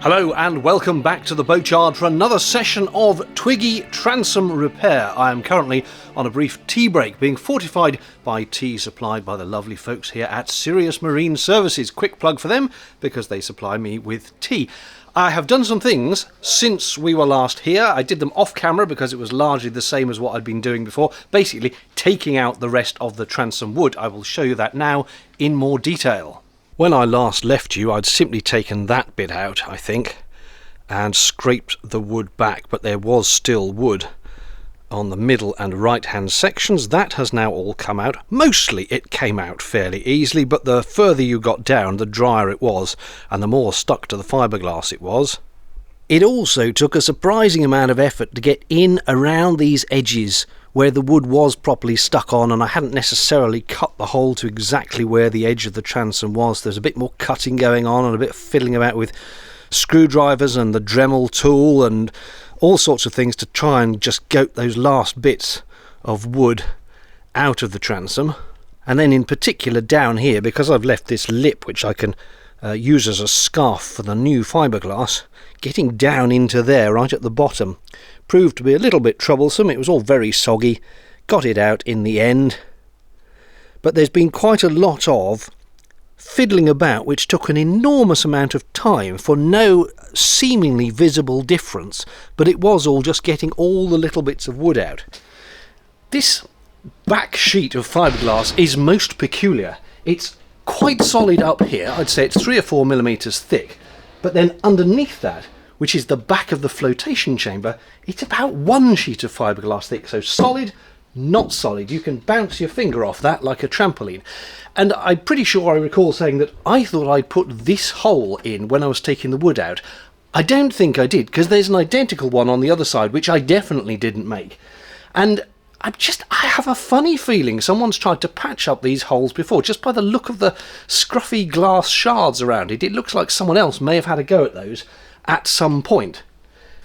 Hello and welcome back to the Boatyard for another session of Twiggy Transom Repair. I am currently on a brief tea break, being fortified by tea supplied by the lovely folks here at Sirius Marine Services. Quick plug for them because they supply me with tea. I have done some things since we were last here. I did them off camera because it was largely the same as what I'd been doing before, basically taking out the rest of the transom wood. I will show you that now in more detail. When I last left you, I'd simply taken that bit out, I think, and scraped the wood back, but there was still wood on the middle and right hand sections. That has now all come out. Mostly it came out fairly easily, but the further you got down, the drier it was, and the more stuck to the fiberglass it was. It also took a surprising amount of effort to get in around these edges where the wood was properly stuck on, and I hadn't necessarily cut the hole to exactly where the edge of the transom was. There's a bit more cutting going on and a bit of fiddling about with screwdrivers and the Dremel tool and all sorts of things to try and just goat those last bits of wood out of the transom. And then in particular down here, because I've left this lip which I can use as a scarf for the new fiberglass, getting down into there right at the bottom proved to be a little bit troublesome. It was all very soggy. Got it out in the end, but there's been quite a lot of fiddling about which took an enormous amount of time for no seemingly visible difference, but it was all just getting all the little bits of wood out. This back sheet of fiberglass is most peculiar. It's quite solid up here. I'd say it's 3 or 4 millimeters thick, but then underneath that, which is the back of the flotation chamber, it's about 1 sheet of fiberglass thick. So solid, not solid. You can bounce your finger off that like a trampoline. And I'm pretty sure I recall saying that I thought I'd put this hole in when I was taking the wood out. I don't think I did, because there's an identical one on the other side, which I definitely didn't make. And I have a funny feeling someone's tried to patch up these holes before. Just by the look of the scruffy glass shards around it, it looks like someone else may have had a go at those at some point.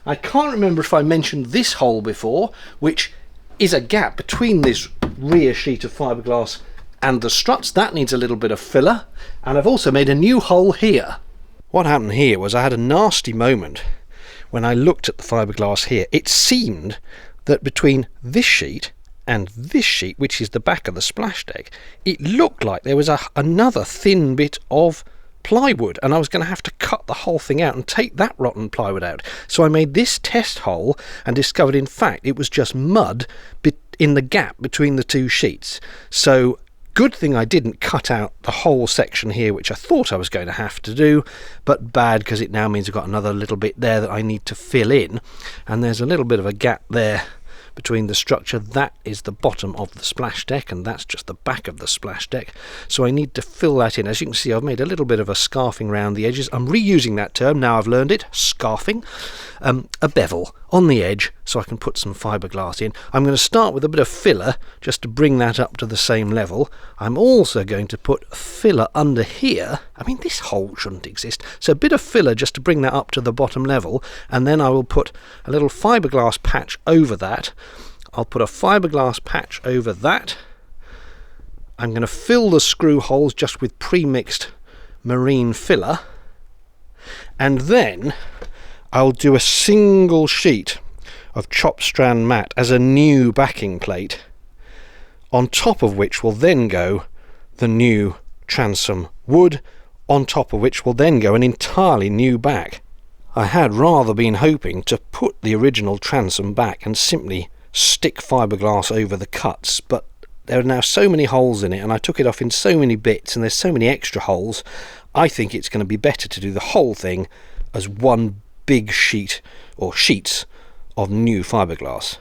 I can't remember if I mentioned this hole before, which is a gap between this rear sheet of fiberglass and the struts. That needs a little bit of filler, and I've also made a new hole here. What happened here was I had a nasty moment when I looked at the fiberglass here. It seemed that between this sheet and this sheet, which is the back of the splash deck, it looked like there was another thin bit of plywood, and I was going to have to cut the whole thing out and take that rotten plywood out. So I made this test hole and discovered in fact it was just mud in the gap between the two sheets. So good thing I didn't cut out the whole section here, which I thought I was going to have to do, but bad, because it now means I've got another little bit there that I need to fill in, and there's a little bit of a gap there between the structure. That is the bottom of the splash deck, and that's just the back of the splash deck, so I need to fill that in. As you can see, I've made a little bit of a scarfing around the edges. I'm reusing that term now I've learned it, scarfing. A bevel on the edge so I can put some fiberglass in. I'm going to start with a bit of filler just to bring that up to the same level. I'm also going to put filler under here. I mean, this hole shouldn't exist, so a bit of filler just to bring that up to the bottom level, and then I will put a little fiberglass patch over that. I'll put a fiberglass patch over that. I'm going to fill the screw holes just with pre-mixed marine filler, and then I'll do a single sheet of chopped strand mat as a new backing plate, on top of which will then go the new transom wood, on top of which will then go an entirely new back. I had rather been hoping to put the original transom back and simply stick fiberglass over the cuts, but there are now so many holes in it, and I took it off in so many bits, and there's so many extra holes. I think it's going to be better to do the whole thing as one big sheet or sheets of new fiberglass.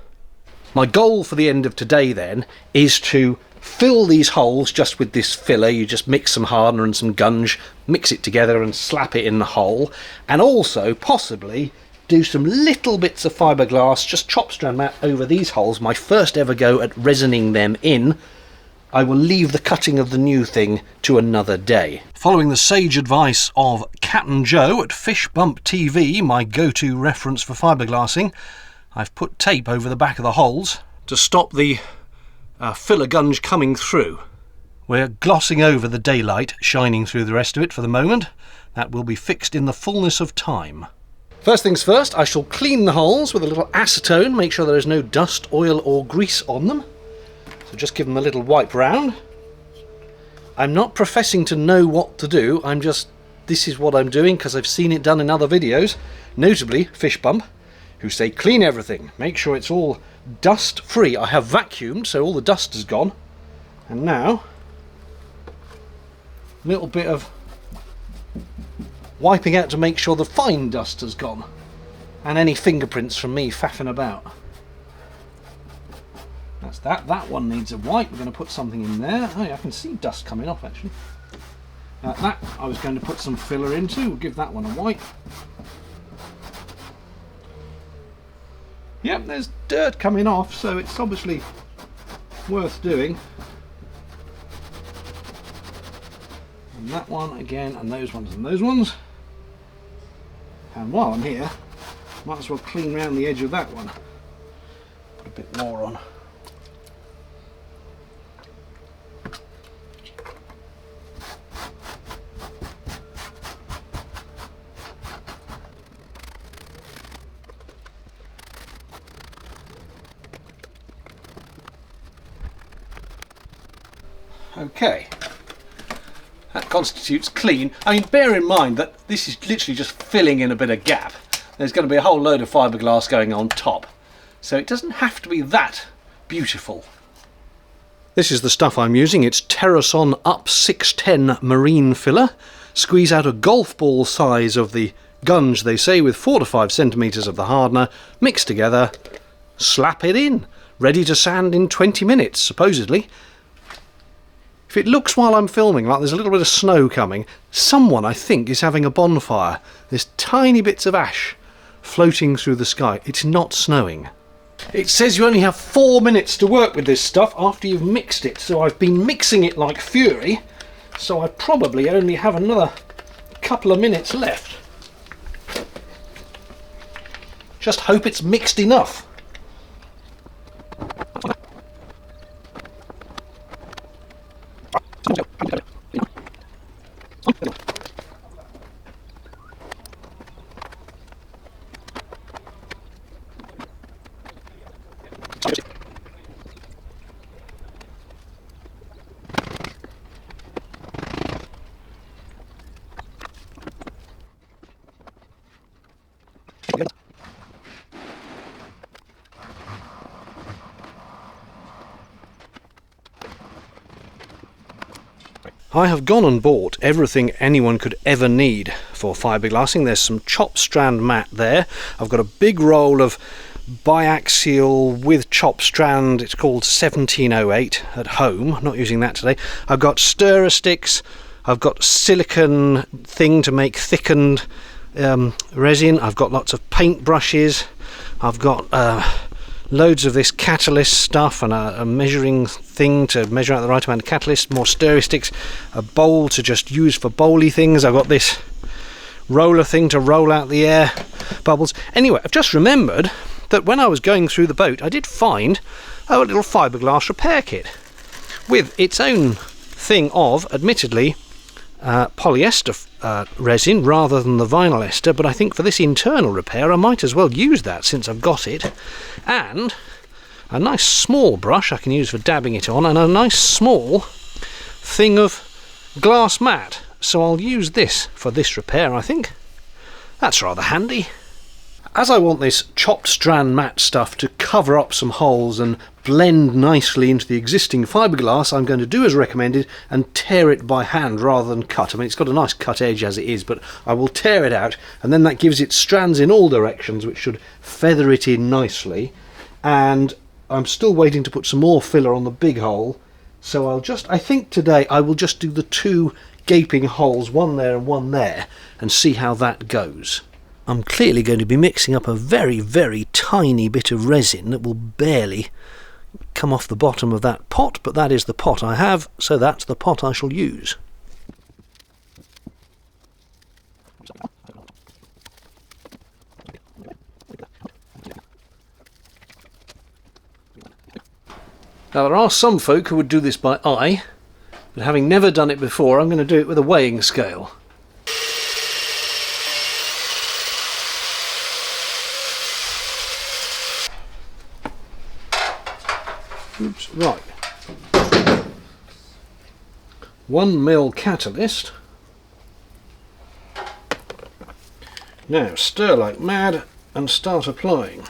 My goal for the end of today then is to fill these holes just with this filler. You just mix some hardener and some gunge, mix it together and slap it in the hole, and also possibly do some little bits of fiberglass, just chop strand mat over these holes. My first ever go at resining them in. I will leave the cutting of the new thing to another day. Following the sage advice of Captain Joe at Fish Bump TV, my go-to reference for fiberglassing, I've put tape over the back of the holes to stop the filler gunge coming through. We're glossing over the daylight shining through the rest of it for the moment, That will be fixed in the fullness of time. First things first, I shall clean the holes with a little acetone, make sure there is no dust, oil or grease on them. So just give them a little wipe round. I'm not professing to know what to do, this is what I'm doing because I've seen it done in other videos, notably Fish Bump, who say clean everything, make sure it's all dust free. I have vacuumed so all the dust is gone, and now a little bit of wiping out to make sure the fine dust has gone and any fingerprints from me faffing about. That's that one needs a wipe. We're going to put something in there. Oh yeah, I can see dust coming off actually. That I was going to put some filler into. We'll give that one a wipe. Yep, there's dirt coming off, so it's obviously worth doing. And that one again, and those ones and those ones. And while I'm here, might as well clean around the edge of that one. Put a bit more on. Okay, that constitutes clean. I mean, bear in mind that this is literally just filling in a bit of gap. There's going to be a whole load of fiberglass going on top, so it doesn't have to be that beautiful. This is the stuff I'm using. It's Terrason Up 610 marine filler. Squeeze out a golf ball size of the gunge, they say, with 4 to 5 centimetres of the hardener, mix together, slap it in, ready to sand in 20 minutes, supposedly. If it looks while I'm filming like there's a little bit of snow coming, someone, I think, is having a bonfire. There's tiny bits of ash floating through the sky. It's not snowing. It says you only have 4 minutes to work with this stuff after you've mixed it, so I've been mixing it like fury, so I probably only have another couple of minutes left. Just hope it's mixed enough. I have gone and bought everything anyone could ever need for fiberglassing. There's some chop strand mat there. I've got a big roll of biaxial with chop strand. It's called 1708 at home. I'm not using that today. I've got stirrer sticks. I've got silicone thing to make thickened resin. I've got lots of paint brushes. I've got loads of this catalyst stuff and a measuring thing to measure out the right amount of catalyst, more stirrer sticks, a bowl to just use for bowly things. I've got this roller thing to roll out the air bubbles. Anyway, I've just remembered that when I was going through the boat I did find a little fiberglass repair kit with its own thing of, admittedly, polyester resin rather than the vinyl ester, but I think for this internal repair I might as well use that since I've got it, and a nice small brush I can use for dabbing it on, and a nice small thing of glass mat, so I'll use this for this repair. I think that's rather handy. As I want this chopped strand mat stuff to cover up some holes and blend nicely into the existing fiberglass, I'm going to do as recommended and tear it by hand rather than cut. I mean, it's got a nice cut edge as it is, but I will tear it out, and then that gives it strands in all directions, which should feather it in nicely. And I'm still waiting to put some more filler on the big hole, so I think today I will just do the 2 gaping holes, one there and one there, and see how that goes. I'm clearly going to be mixing up a very, very tiny bit of resin that will barely come off the bottom of that pot, but that is the pot I have, so that's the pot I shall use. Now, there are some folk who would do this by eye, but having never done it before, I'm going to do it with a weighing scale. Oops, right. 1 mil catalyst. Now stir like mad and start applying.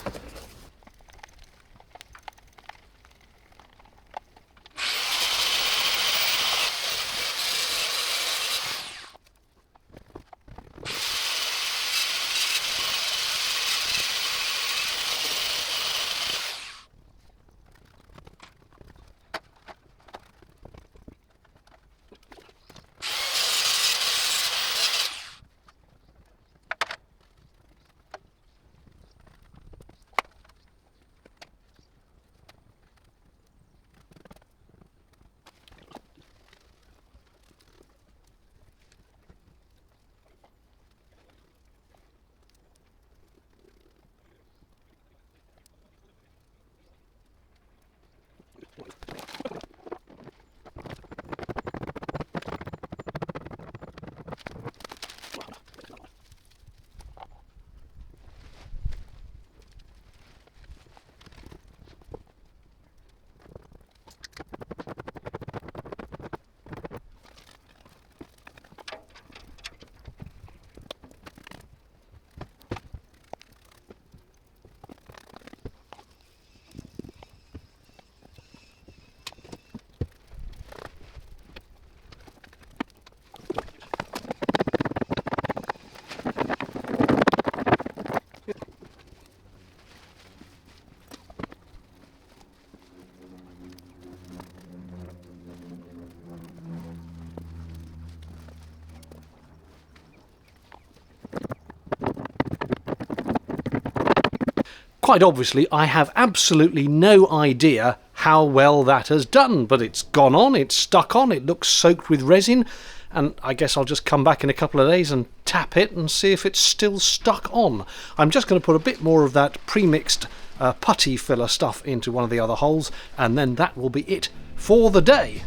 Quite obviously, I have absolutely no idea how well that has done, but it's gone on, it's stuck on, it looks soaked with resin, and I guess I'll just come back in a couple of days and tap it and see if it's still stuck on. I'm just going to put a bit more of that pre-mixed putty filler stuff into one of the other holes, and then that will be it for the day.